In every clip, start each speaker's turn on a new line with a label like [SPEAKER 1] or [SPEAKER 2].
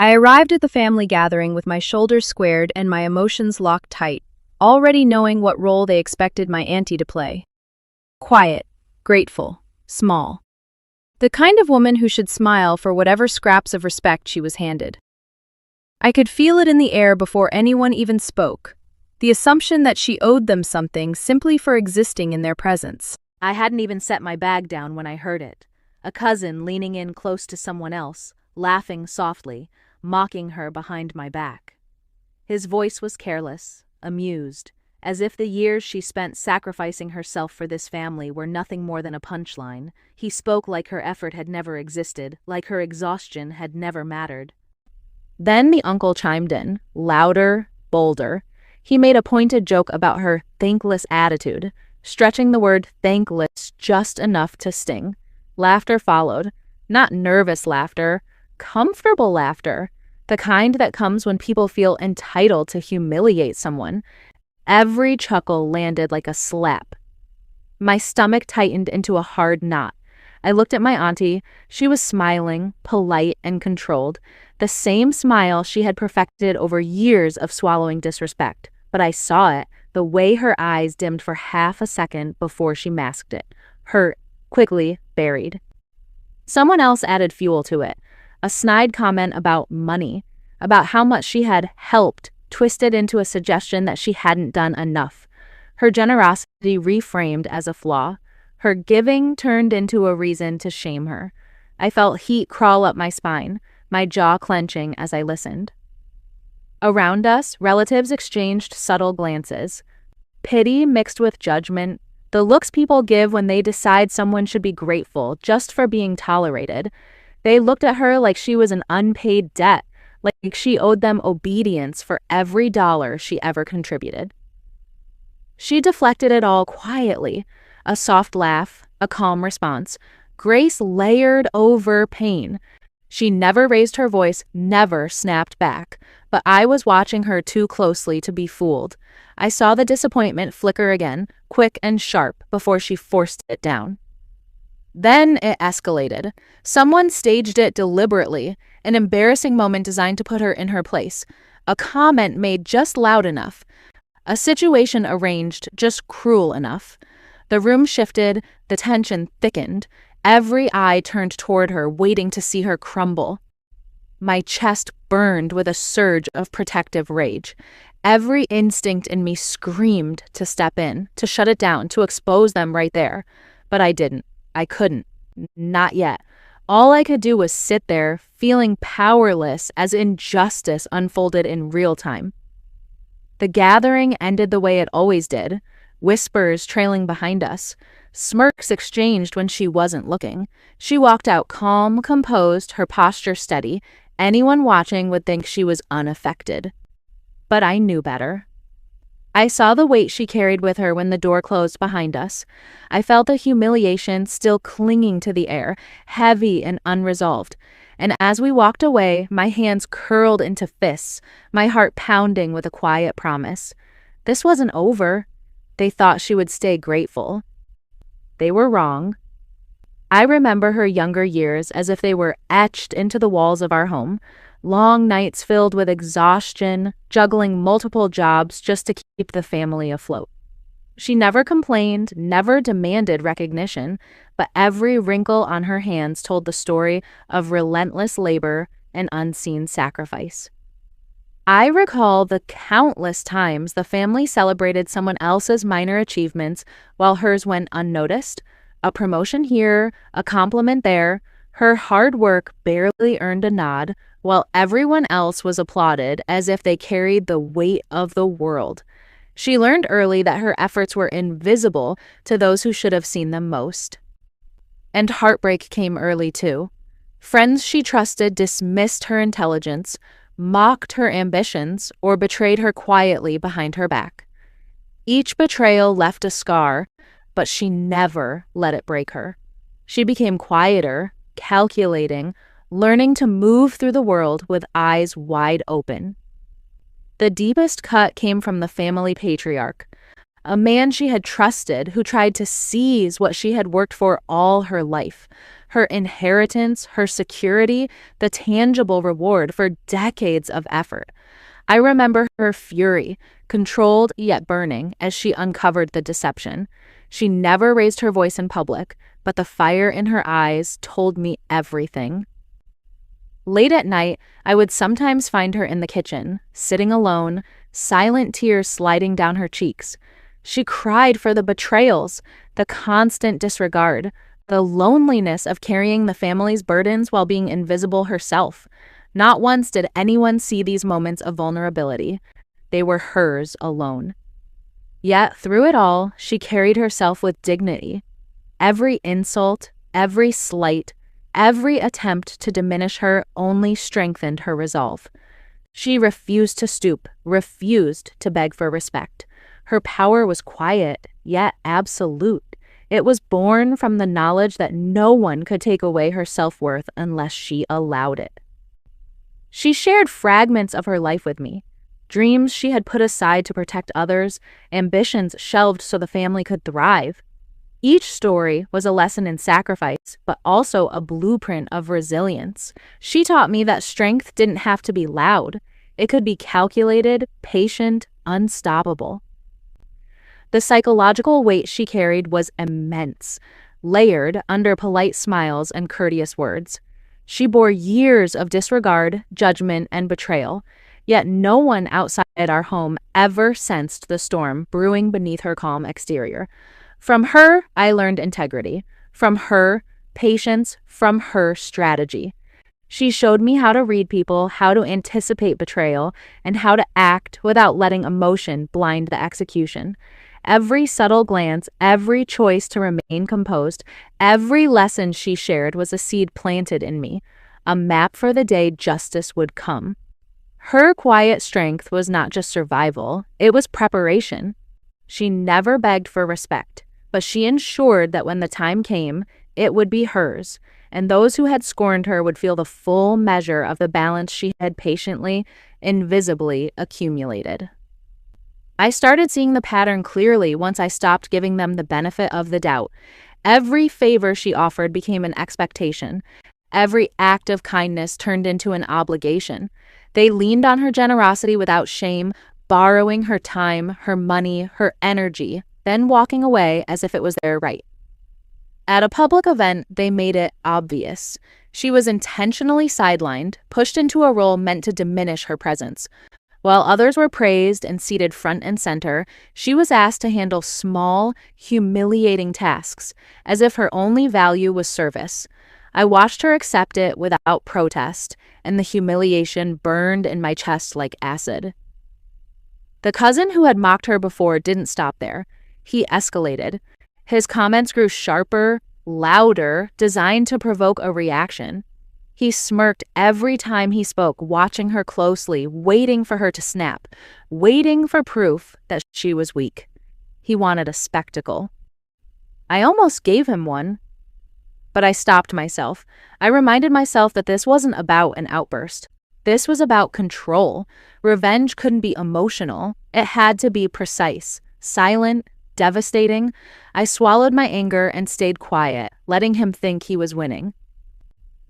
[SPEAKER 1] I arrived at the family gathering with my shoulders squared and my emotions locked tight, already knowing what role they expected my auntie to play. Quiet, grateful, small. The kind of woman who should smile for whatever scraps of respect she was handed. I could feel it in the air before anyone even spoke, the assumption that she owed them something simply for existing in their presence.
[SPEAKER 2] I hadn't even set my bag down when I heard it. A cousin leaning in close to someone else, laughing softly, mocking her behind my back. His voice was careless, amused, as if the years she spent sacrificing herself for this family were nothing more than a punchline. He spoke like her effort had never existed, like her exhaustion had never mattered. Then the uncle chimed in, louder, bolder. He made a pointed joke about her thankless attitude, stretching the word thankless just enough to sting. Laughter followed. Not nervous laughter, comfortable laughter. The kind that comes when people feel entitled to humiliate someone. Every chuckle landed like a slap. My stomach tightened into a hard knot. I looked at my auntie. She was smiling, polite and controlled, the same smile she had perfected over years of swallowing disrespect. But I saw it, the way her eyes dimmed for half a second before she masked it, hurt, quickly buried. Someone else added fuel to it, a snide comment about money, about how much she had helped, twisted into a suggestion that she hadn't done enough. Her generosity reframed as a flaw. Her giving turned into a reason to shame her. I felt heat crawl up my spine, my jaw clenching as I listened. Around us, relatives exchanged subtle glances. Pity mixed with judgment, the looks people give when they decide someone should be grateful just for being tolerated. They looked at her like she was an unpaid debt, like she owed them obedience for every dollar she ever contributed. She deflected it all quietly, a soft laugh, a calm response, grace layered over pain. She never raised her voice, never snapped back, but I was watching her too closely to be fooled. I saw the disappointment flicker again, quick and sharp, before she forced it down. Then it escalated. Someone staged it deliberately, an embarrassing moment designed to put her in her place, a comment made just loud enough, a situation arranged just cruel enough. The room shifted, the tension thickened. Every eye turned toward her, waiting to see her crumble. My chest burned with a surge of protective rage. Every instinct in me screamed to step in, to shut it down, to expose them right there. But I didn't. I couldn't. Not yet. All I could do was sit there, feeling powerless as injustice unfolded in real time. The gathering ended the way it always did, whispers trailing behind us. Smirks exchanged when she wasn't looking. She walked out calm, composed, her posture steady. Anyone watching would think she was unaffected. But I knew better. I saw the weight she carried with her when the door closed behind us. I felt the humiliation still clinging to the air, heavy and unresolved. And as we walked away, my hands curled into fists, my heart pounding with a quiet promise. This wasn't over. They thought she would stay grateful. They were wrong. I remember her younger years as if they were etched into the walls of our home. Long nights filled with exhaustion, juggling multiple jobs just to keep the family afloat. She never complained, never demanded recognition, but every wrinkle on her hands told the story of relentless labor and unseen sacrifice. I recall the countless times the family celebrated someone else's minor achievements while hers went unnoticed. A promotion here, a compliment there. Her hard work barely earned a nod, while everyone else was applauded as if they carried the weight of the world. She learned early that her efforts were invisible to those who should have seen them most. And heartbreak came early too. Friends she trusted dismissed her intelligence, mocked her ambitions, or betrayed her quietly behind her back. Each betrayal left a scar, but she never let it break her. She became quieter, calculating, learning to move through the world with eyes wide open. The deepest cut came from the family patriarch, a man she had trusted who tried to seize what she had worked for all her life, her inheritance, her security, the tangible reward for decades of effort. I remember her fury, controlled yet burning, as she uncovered the deception. She never raised her voice in public, but the fire in her eyes told me everything. Late at night, I would sometimes find her in the kitchen, sitting alone, silent tears sliding down her cheeks. She cried for the betrayals, the constant disregard, the loneliness of carrying the family's burdens while being invisible herself. Not once did anyone see these moments of vulnerability. They were hers alone. Yet, through it all, she carried herself with dignity. Every insult, every slight, every attempt to diminish her only strengthened her resolve. She refused to stoop, refused to beg for respect. Her power was quiet, yet absolute. It was born from the knowledge that no one could take away her self-worth unless she allowed it. She shared fragments of her life with me. Dreams she had put aside to protect others, ambitions shelved so the family could thrive. Each story was a lesson in sacrifice, but also a blueprint of resilience. She taught me that strength didn't have to be loud. It could be calculated, patient, unstoppable. The psychological weight she carried was immense, layered under polite smiles and courteous words. She bore years of disregard, judgment, and betrayal, yet no one outside our home ever sensed the storm brewing beneath her calm exterior. From her, I learned integrity. From her, patience. From her, strategy. She showed me how to read people, how to anticipate betrayal, and how to act without letting emotion blind the execution. Every subtle glance, every choice to remain composed, every lesson she shared was a seed planted in me, a map for the day justice would come. Her quiet strength was not just survival, it was preparation. She never begged for respect, but she ensured that when the time came, it would be hers, and those who had scorned her would feel the full measure of the balance she had patiently, invisibly accumulated. I started seeing the pattern clearly once I stopped giving them the benefit of the doubt. Every favor she offered became an expectation. Every act of kindness turned into an obligation. They leaned on her generosity without shame, borrowing her time, her money, her energy, then walking away as if it was their right. At a public event, they made it obvious. She was intentionally sidelined, pushed into a role meant to diminish her presence. While others were praised and seated front and center, she was asked to handle small, humiliating tasks, as if her only value was service. I watched her accept it without protest, and the humiliation burned in my chest like acid. The cousin who had mocked her before didn't stop there. He escalated. His comments grew sharper, louder, designed to provoke a reaction. He smirked every time he spoke, watching her closely, waiting for her to snap, waiting for proof that she was weak. He wanted a spectacle. I almost gave him one, but I stopped myself. I reminded myself that this wasn't about an outburst. This was about control. Revenge couldn't be emotional. It had to be precise, silent, devastating. I swallowed my anger and stayed quiet, letting him think he was winning.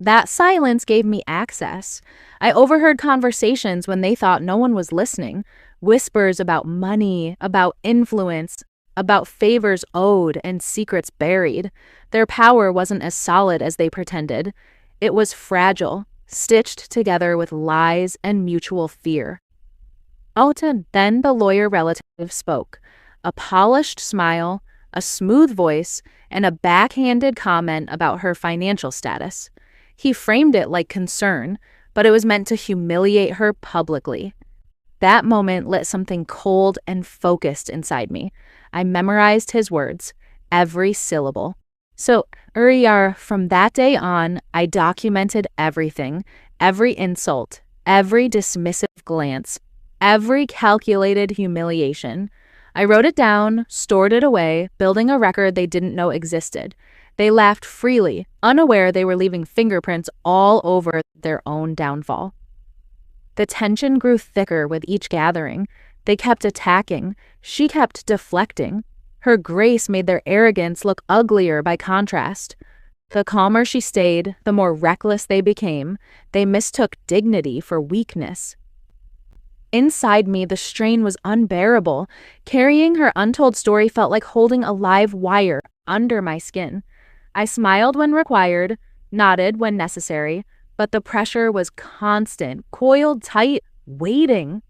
[SPEAKER 2] That silence gave me access. I overheard conversations when they thought no one was listening, whispers about money, about influence, about favors owed and secrets buried. Their power wasn't as solid as they pretended. It was fragile, stitched together with lies and mutual fear. Aunty, then the lawyer relative, spoke. A polished smile, a smooth voice, and a backhanded comment about her financial status. He framed it like concern, but it was meant to humiliate her publicly. That moment lit something cold and focused inside me. I memorized his words, every syllable. So, from that day on, I documented everything, every insult, every dismissive glance, every calculated humiliation. I wrote it down, stored it away, building a record they didn't know existed. They laughed freely, unaware they were leaving fingerprints all over their own downfall. The tension grew thicker with each gathering. They kept attacking. She kept deflecting. Her grace made their arrogance look uglier by contrast. The calmer she stayed, the more reckless they became. They mistook dignity for weakness. Inside me, the strain was unbearable. Carrying her untold story felt like holding a live wire under my skin. I smiled when required, nodded when necessary, but the pressure was constant, coiled tight, waiting.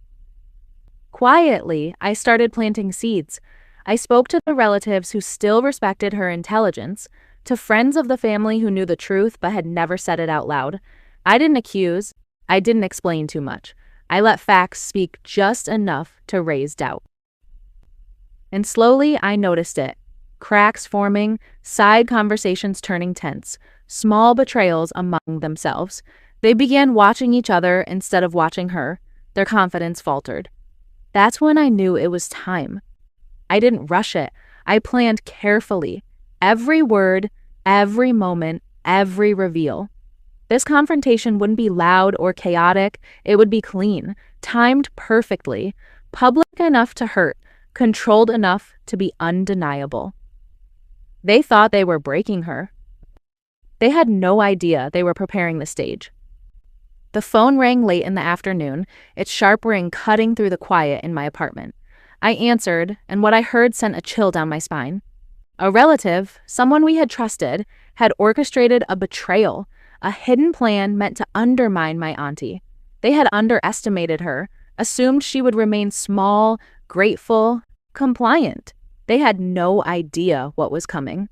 [SPEAKER 2] Quietly, I started planting seeds. I spoke to the relatives who still respected her intelligence, to friends of the family who knew the truth but had never said it out loud. I didn't accuse, I didn't explain too much. I let facts speak just enough to raise doubt. And slowly I noticed it. Cracks forming, side conversations turning tense, small betrayals among themselves. They began watching each other instead of watching her. Their confidence faltered. That's when I knew it was time. I didn't rush it. I planned carefully. Every word, every moment, every reveal. This confrontation wouldn't be loud or chaotic. It would be clean, timed perfectly, public enough to hurt, controlled enough to be undeniable. They thought they were breaking her. They had no idea they were preparing the stage. The phone rang late in the afternoon, its sharp ring cutting through the quiet in my apartment. I answered, and what I heard sent a chill down my spine. A relative, someone we had trusted, had orchestrated a betrayal, a hidden plan meant to undermine my auntie. They had underestimated her, assumed she would remain small, grateful, compliant. They had no idea what was coming.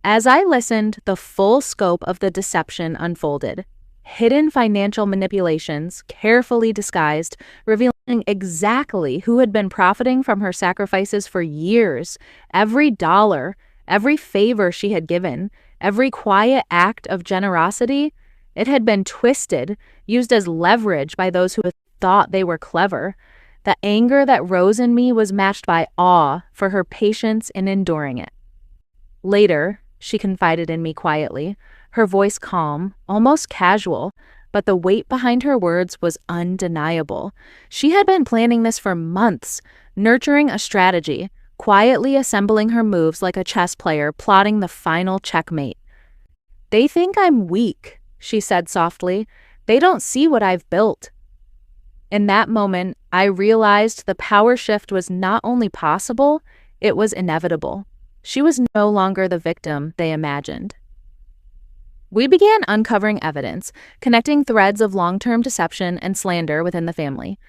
[SPEAKER 2] As I listened, the full scope of the deception unfolded. Hidden financial manipulations, carefully disguised, revealing exactly who had been profiting from her sacrifices for years. Every dollar, every favor she had given, every quiet act of generosity, it had been twisted, used as leverage by those who thought they were clever. The anger that rose in me was matched by awe for her patience in enduring it. Later, she confided in me quietly, her voice calm, almost casual, but the weight behind her words was undeniable. She had been planning this for months, nurturing a strategy, quietly assembling her moves like a chess player plotting the final checkmate. "They think I'm weak," she said softly. "They don't see what I've built." In that moment, I realized the power shift was not only possible, it was inevitable. She was no longer the victim they imagined. We began uncovering evidence, connecting threads of long-term deception and slander within the family.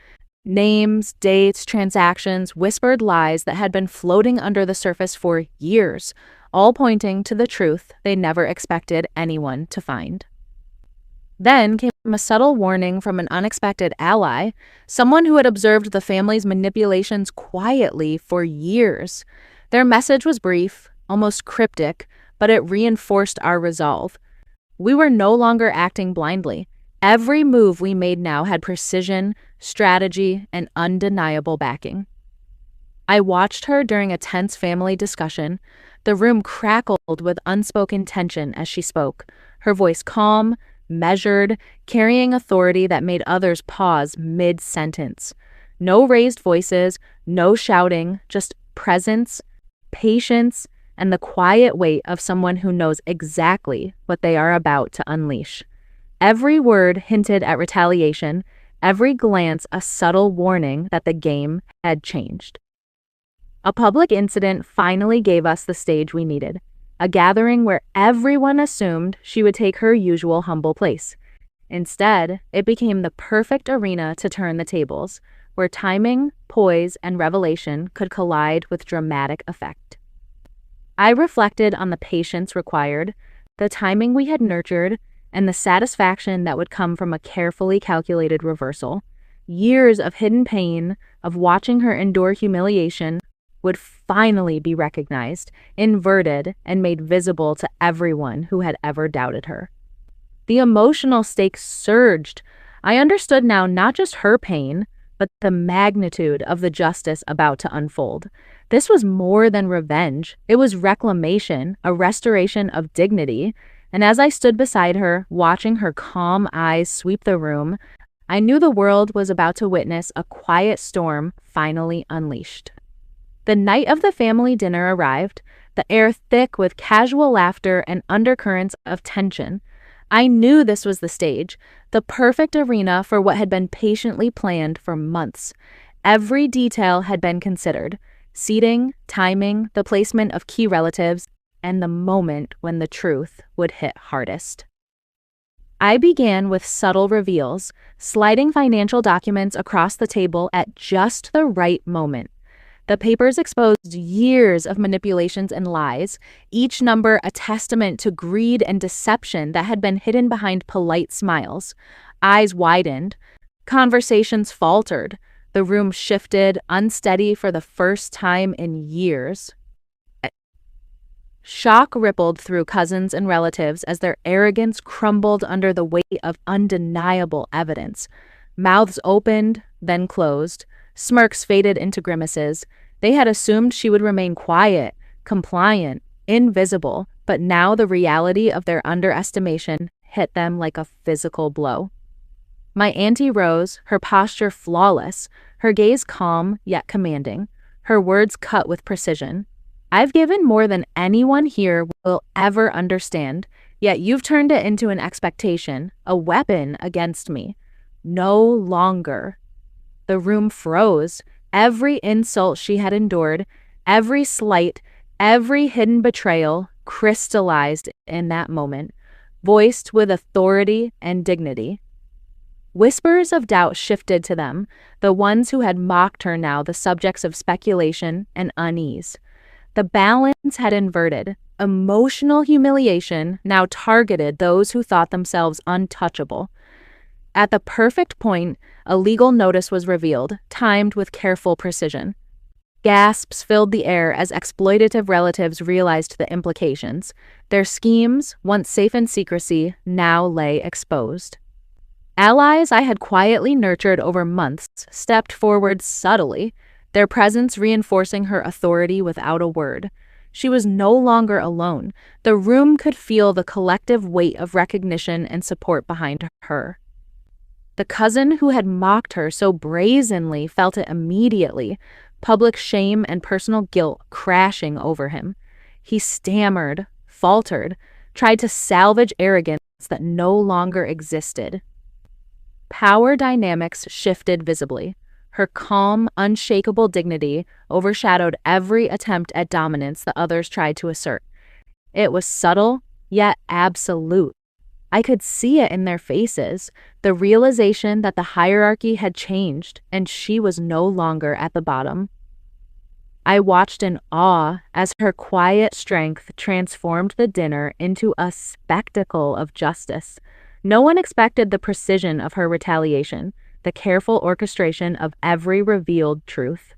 [SPEAKER 2] Names, dates, transactions, whispered lies that had been floating under the surface for years, all pointing to the truth they never expected anyone to find. Then came a subtle warning from an unexpected ally, someone who had observed the family's manipulations quietly for years. Their message was brief, almost cryptic, but it reinforced our resolve. We were no longer acting blindly. Every move we made now had precision, strategy, and undeniable backing. I watched her during a tense family discussion. The room crackled with unspoken tension as she spoke, her voice calm, measured, carrying authority that made others pause mid-sentence. No raised voices, no shouting, just presence, patience, and the quiet weight of someone who knows exactly what they are about to unleash. Every word hinted at retaliation, every glance a subtle warning that the game had changed. A public incident finally gave us the stage we needed, a gathering where everyone assumed she would take her usual humble place. Instead, it became the perfect arena to turn the tables, where timing, poise, and revelation could collide with dramatic effect. I reflected on the patience required, the timing we had nurtured, and the satisfaction that would come from a carefully calculated reversal. Years of hidden pain, of watching her endure humiliation, would finally be recognized, inverted, and made visible to everyone who had ever doubted her. The emotional stakes surged. I understood now not just her pain, but the magnitude of the justice about to unfold. This was more than revenge. It was reclamation, a restoration of dignity. And as I stood beside her, watching her calm eyes sweep the room, I knew the world was about to witness a quiet storm finally unleashed. The night of the family dinner arrived. the air thick with casual laughter and undercurrents of tension. I knew this was the stage, the perfect arena for what had been patiently planned for months. Every detail had been considered: seating, timing, the placement of key relatives, and the moment when the truth would hit hardest. I began with subtle reveals, sliding financial documents across the table at just the right moment. The papers exposed years of manipulations and lies, each number a testament to greed and deception that had been hidden behind polite smiles. Eyes widened, conversations faltered, the room shifted, unsteady for the first time in years. Shock rippled through cousins and relatives as their arrogance crumbled under the weight of undeniable evidence. Mouths opened, then closed. Smirks faded into grimaces. They had assumed she would remain quiet, compliant, invisible, but now the reality of their underestimation hit them like a physical blow. My auntie rose, her posture flawless, her gaze calm yet commanding, her words cut with precision. "I've given more than anyone here will ever understand, yet you've turned it into an expectation, a weapon against me. No longer." The room froze. Every insult she had endured, every slight, every hidden betrayal crystallized in that moment, voiced with authority and dignity. Whispers of doubt shifted to them, the ones who had mocked her now the subjects of speculation and unease. The balance had inverted. Emotional humiliation now targeted those who thought themselves untouchable. At the perfect point, a legal notice was revealed, timed with careful precision. Gasps filled the air as exploitative relatives realized the implications. Their schemes, once safe in secrecy, now lay exposed. Allies I had quietly nurtured over months stepped forward subtly, their presence reinforcing her authority without a word. She was no longer alone. The room could feel the collective weight of recognition and support behind her. The cousin who had mocked her so brazenly felt it immediately, public shame and personal guilt crashing over him. He stammered, faltered, tried to salvage arrogance that no longer existed. Power dynamics shifted visibly. Her calm, unshakable dignity overshadowed every attempt at dominance the others tried to assert. It was subtle, yet absolute. I could see it in their faces, the realization that the hierarchy had changed and she was no longer at the bottom. I watched in awe as her quiet strength transformed the dinner into a spectacle of justice. No one expected the precision of her retaliation, the careful orchestration of every revealed truth.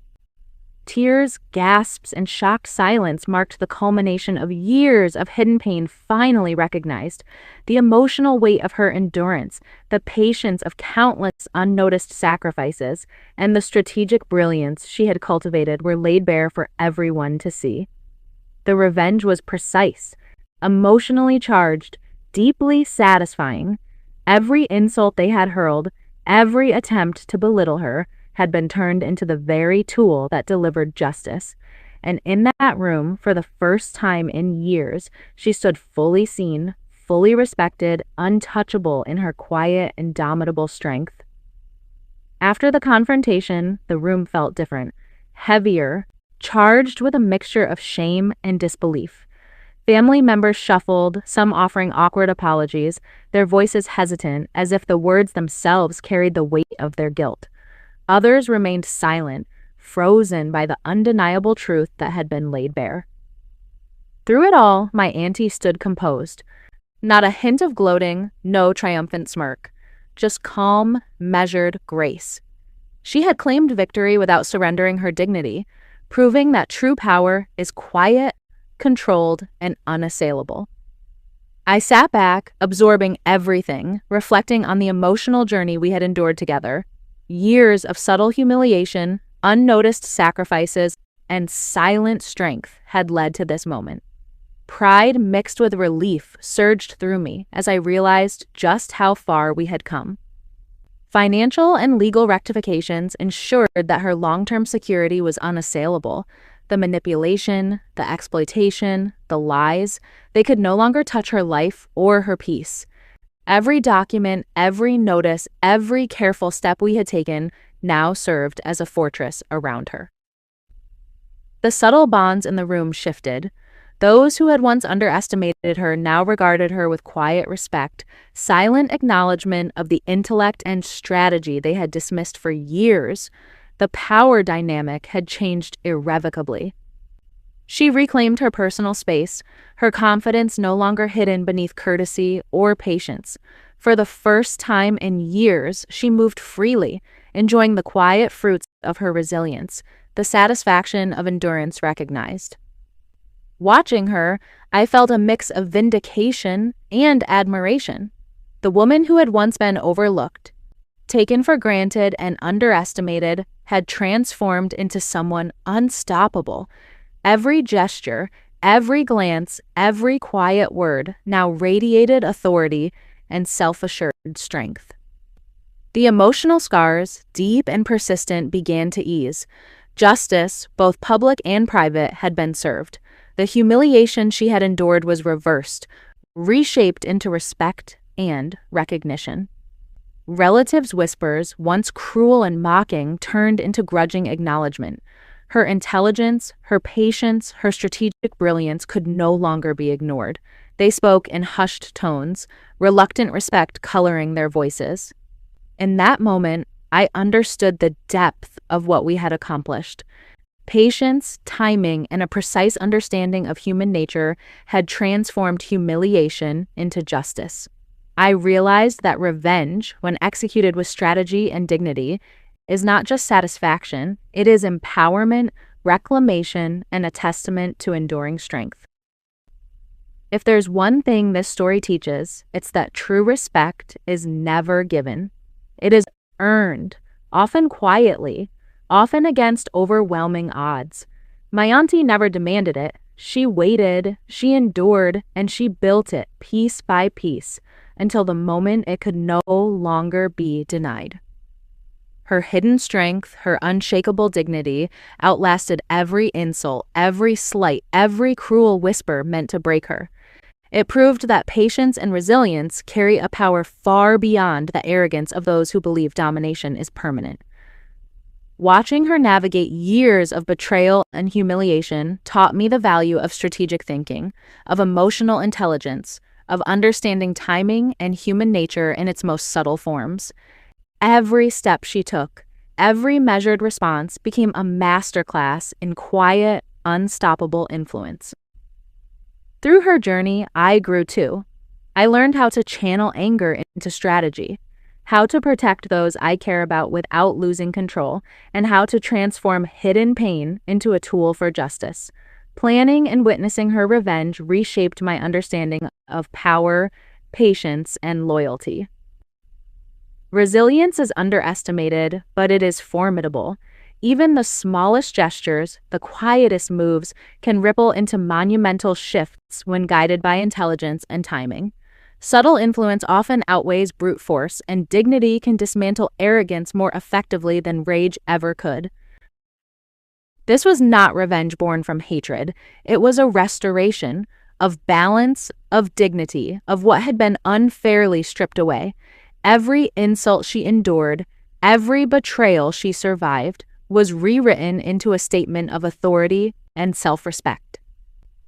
[SPEAKER 2] Tears, gasps, and shocked silence marked the culmination of years of hidden pain finally recognized. The emotional weight of her endurance, the patience of countless unnoticed sacrifices, and the strategic brilliance she had cultivated were laid bare for everyone to see. The revenge was precise, emotionally charged, deeply satisfying. Every insult they had hurled, every attempt to belittle her, had been turned into the very tool that delivered justice. And in that room, for the first time in years, she stood fully seen, fully respected, untouchable in her quiet, indomitable strength. After the confrontation, the room felt different, heavier, charged with a mixture of shame and disbelief. Family members shuffled, some offering awkward apologies, their voices hesitant, as if the words themselves carried the weight of their guilt. Others remained silent, frozen by the undeniable truth that had been laid bare. Through it all, my auntie stood composed. Not a hint of gloating, no triumphant smirk. Just calm, measured grace. She had claimed victory without surrendering her dignity, proving that true power is quiet, controlled, and unassailable. I sat back, absorbing everything, reflecting on the emotional journey we had endured together. Years of subtle humiliation, unnoticed sacrifices, and silent strength had led to this moment. Pride mixed with relief surged through me as I realized just how far we had come. Financial and legal rectifications ensured that her long-term security was unassailable. The manipulation, the exploitation, the lies, they could no longer touch her life or her peace. Every document, every notice, every careful step we had taken now served as a fortress around her. The subtle bonds in the room shifted. Those who had once underestimated her now regarded her with quiet respect, silent acknowledgement of the intellect and strategy they had dismissed for years. The power dynamic had changed irrevocably. She reclaimed her personal space, her confidence no longer hidden beneath courtesy or patience. For the first time in years, she moved freely, enjoying the quiet fruits of her resilience, the satisfaction of endurance recognized. Watching her, I felt a mix of vindication and admiration. The woman who had once been overlooked, taken for granted and underestimated, had transformed into someone unstoppable. Every gesture, every glance, every quiet word now radiated authority and self-assured strength. The emotional scars, deep and persistent, began to ease. Justice, both public and private, had been served. The humiliation she had endured was reversed, reshaped into respect and recognition. Relatives' whispers, once cruel and mocking, turned into grudging acknowledgement. Her intelligence, her patience, her strategic brilliance could no longer be ignored. They spoke in hushed tones, reluctant respect coloring their voices. In that moment, I understood the depth of what we had accomplished. Patience, timing, and a precise understanding of human nature had transformed humiliation into justice. I realized that revenge, when executed with strategy and dignity, is not just satisfaction, it is empowerment, reclamation, and a testament to enduring strength. If there's one thing this story teaches, it's that true respect is never given. It is earned, often quietly, often against overwhelming odds. My auntie never demanded it. She waited, she endured, and she built it piece by piece until the moment it could no longer be denied. Her hidden strength, her unshakable dignity, outlasted every insult, every slight, every cruel whisper meant to break her. It proved that patience and resilience carry a power far beyond the arrogance of those who believe domination is permanent. Watching her navigate years of betrayal and humiliation taught me the value of strategic thinking, of emotional intelligence, of understanding timing and human nature in its most subtle forms. Every step she took, every measured response became a masterclass in quiet, unstoppable influence. Through her journey, I grew too. I learned how to channel anger into strategy, how to protect those I care about without losing control, and how to transform hidden pain into a tool for justice. Planning and witnessing her revenge reshaped my understanding of power, patience, and loyalty. Resilience is underestimated, but it is formidable. Even the smallest gestures, the quietest moves, can ripple into monumental shifts when guided by intelligence and timing. Subtle influence often outweighs brute force, and dignity can dismantle arrogance more effectively than rage ever could. This was not revenge born from hatred. It was a restoration of balance, of dignity, of what had been unfairly stripped away. Every insult she endured, every betrayal she survived, was rewritten into a statement of authority and self-respect.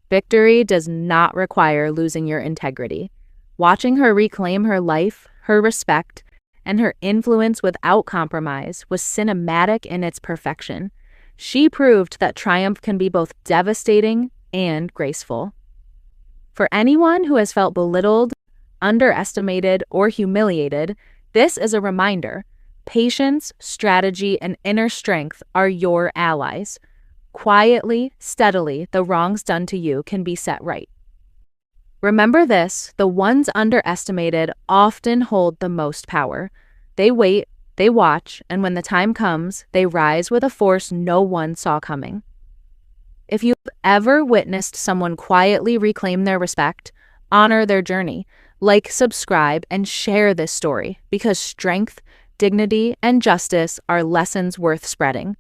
[SPEAKER 2] Victory does not require losing your integrity. Watching her reclaim her life, her respect, and her influence without compromise was cinematic in its perfection. She proved that triumph can be both devastating and graceful. For anyone who has felt belittled, underestimated, or humiliated, this is a reminder. Patience, strategy, and inner strength are your allies. Quietly, steadily, the wrongs done to you can be set right. Remember this, the ones underestimated often hold the most power. They wait, they watch, and when the time comes, they rise with a force no one saw coming. If you've ever witnessed someone quietly reclaim their respect, honor their journey. Like, subscribe, and share this story because strength, dignity, and justice are lessons worth spreading.